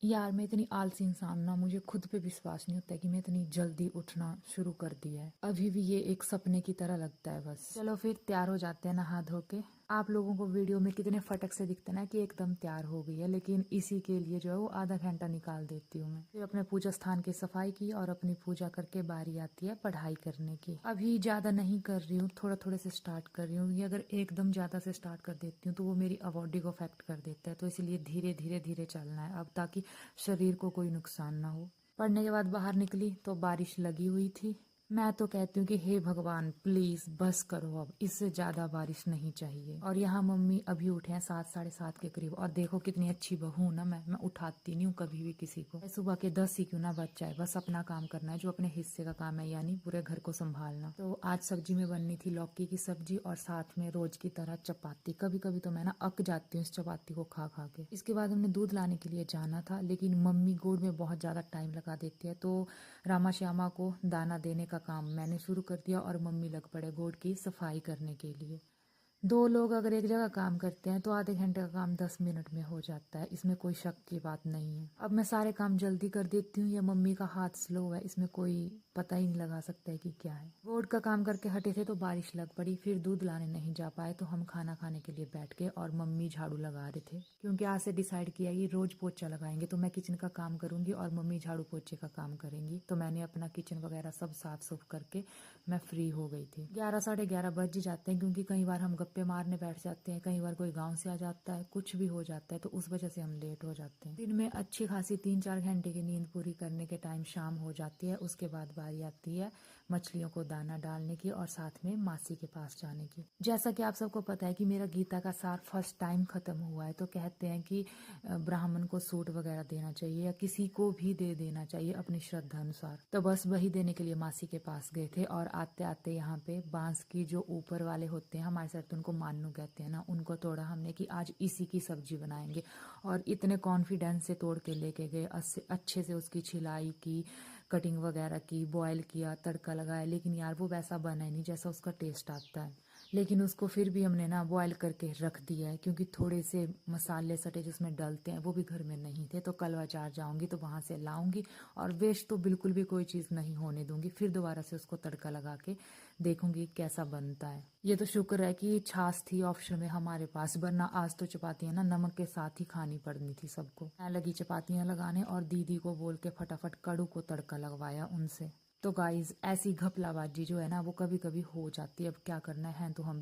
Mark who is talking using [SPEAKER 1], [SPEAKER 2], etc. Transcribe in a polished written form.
[SPEAKER 1] यार मैं इतनी आलसी इंसान ना, मुझे खुद पे विश्वास नहीं होता है कि मैं इतनी जल्दी उठना शुरू कर दिया है। अभी भी ये एक सपने की तरह लगता है बस। चलो फिर तैयार हो जाते हैं नहा धो के। आप लोगों को वीडियो में कितने फटक से दिखते हैं ना कि एकदम तैयार हो गई है, लेकिन इसी के लिए जो है वो आधा घंटा निकाल देती हूँ मैं। फिर अपने पूजा स्थान की सफाई की और अपनी पूजा करके बारी आती है पढ़ाई करने की। अभी ज्यादा नहीं कर रही हूँ, थोड़ा थोड़े से स्टार्ट कर रही हूँ। ये अगर एकदम ज्यादा से स्टार्ट कर देती हूँ तो वो मेरी बॉडी को अफेक्ट कर देता है, तो इसलिए धीरे धीरे धीरे चलना है अब, ताकि शरीर को कोई नुकसान ना हो। पढ़ने के बाद बाहर निकली तो बारिश लगी हुई थी। मैं तो कहती हूँ कि हे भगवान प्लीज बस करो, अब इससे ज्यादा बारिश नहीं चाहिए। और यहाँ मम्मी अभी उठे हैं 7 साढ़े 7 के करीब, और देखो कितनी अच्छी बहू ना मैं उठाती नहीं हूँ कभी भी किसी को। सुबह के 10 ही क्यों ना बच जाए, बस अपना काम करना है जो अपने हिस्से का काम है, यानी पूरे घर को संभालना। तो आज सब्जी में बननी थी लौकी की सब्जी और साथ में रोज की तरह चपाती। कभी कभी तो मैं ना अक जाती हूँ इस चपाती को खा खा के। इसके बाद हमने दूध लाने के लिए जाना था, लेकिन मम्मी गुड़ में बहुत ज्यादा टाइम लगा देती है, तो रामा श्यामा को दाना देने का काम मैंने शुरू कर दिया और मम्मी लग पड़े गोड की सफाई करने के लिए। दो लोग अगर एक जगह काम करते हैं तो आधे घंटे का काम 10 मिनट में हो जाता है, इसमें कोई शक की बात नहीं है। अब मैं सारे काम जल्दी कर देती हूँ, या मम्मी का हाथ स्लो है, इसमें कोई पता ही नहीं लगा सकता है कि क्या है। बोर्ड का काम करके हटे थे तो बारिश लग पड़ी, फिर दूध लाने नहीं जा पाए तो हम खाना खाने के लिए बैठ गए और मम्मी झाड़ू लगा रहे थे, क्योंकि आज से डिसाइड किया कि रोज पोछा लगाएंगे। तो मैं किचन का काम करूंगी और मम्मी झाड़ू पोछे का काम करेंगी। तो मैंने अपना किचन वगैरह सब साफ सुफ करके मैं फ्री हो गई थी। 11 साढ़े 11 बज जाते हैं, क्योंकि कई बार हम गप्पे मारने बैठ जाते हैं, कई बार कोई गांव से आ जाता है, कुछ भी हो जाता है, तो उस वजह से हम लेट हो जाते हैं। दिन में अच्छी खासी 3-4 घंटे की नींद पूरी करने के टाइम शाम हो जाती है। उसके बाद बारी आती है मछलियों को दाना डालने की और साथ में मासी के पास जाने की। जैसा कि आप सबको पता है कि मेरा गीता का सार फर्स्ट टाइम खत्म हुआ है, तो कहते हैं कि ब्राह्मण को सूट वगैरह देना चाहिए या किसी को भी दे देना चाहिए अपनी श्रद्धा अनुसार। तो बस वही देने के लिए मासी के पास गए थे, और आते आते यहाँ पे बांस की जो ऊपर वाले होते हैं, हमारे साथ उनको मान्नू कहते हैं ना, उनको तोड़ा हमने कि आज इसी की सब्जी बनाएंगे। और इतने कॉन्फिडेंस से तोड़ के लेके गए, अच्छे से उसकी छिलाई की, कटिंग वगैरह की, बॉयल किया, तड़का लगाया, लेकिन यार वो वैसा बना ही नहीं जैसा उसका टेस्ट आता है। लेकिन उसको फिर भी हमने ना बॉयल करके रख दिया है, क्योंकि थोड़े से मसाले सटे जिसमें डलते हैं वो भी घर में नहीं थे। तो कल बाजार जाऊंगी तो वहां से लाऊंगी, और वेस्ट तो बिल्कुल भी कोई चीज नहीं होने दूंगी। फिर दोबारा से उसको तड़का लगा के देखूंगी कैसा बनता है। ये तो शुक्र है कि छाछ थी ऑप्शन में हमारे पास, वरना आज तो चपातियां ना नमक के साथ ही खानी पड़नी थी सबको। मैं लगी चपातियां लगाने और दीदी को बोल के फटाफट कड़ू को तड़का लगवाया उनसे। तो गाइज ऐसी घपलाबाजी जो है ना वो कभी कभी हो जाती है, अब क्या करना है तो हम